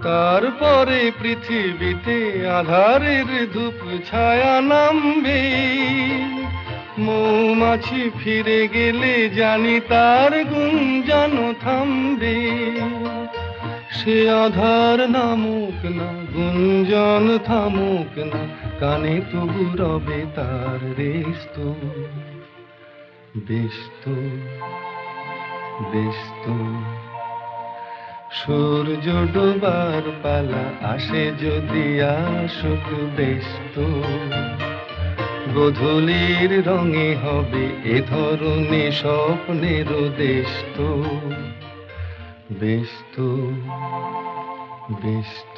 তারপরে পৃথিবীতে আধারের ধূপ ছায়া নামবে, মৌমাছি ফিরে গেলে জানি তার গুঞ্জন থামবে। সে আধার নামুক না, গুঞ্জন থামুক না, কানে তবু রবে তার রেস্ত। ব্যস্ত ব্যস্ত সূর্য ডোবার পালা আসে যদি আসুক ব্যস্ত। গোধূলির রঙে হবে এ ধরনে স্বপ্নের দেশ তো। ব্যস্ত ব্যস্ত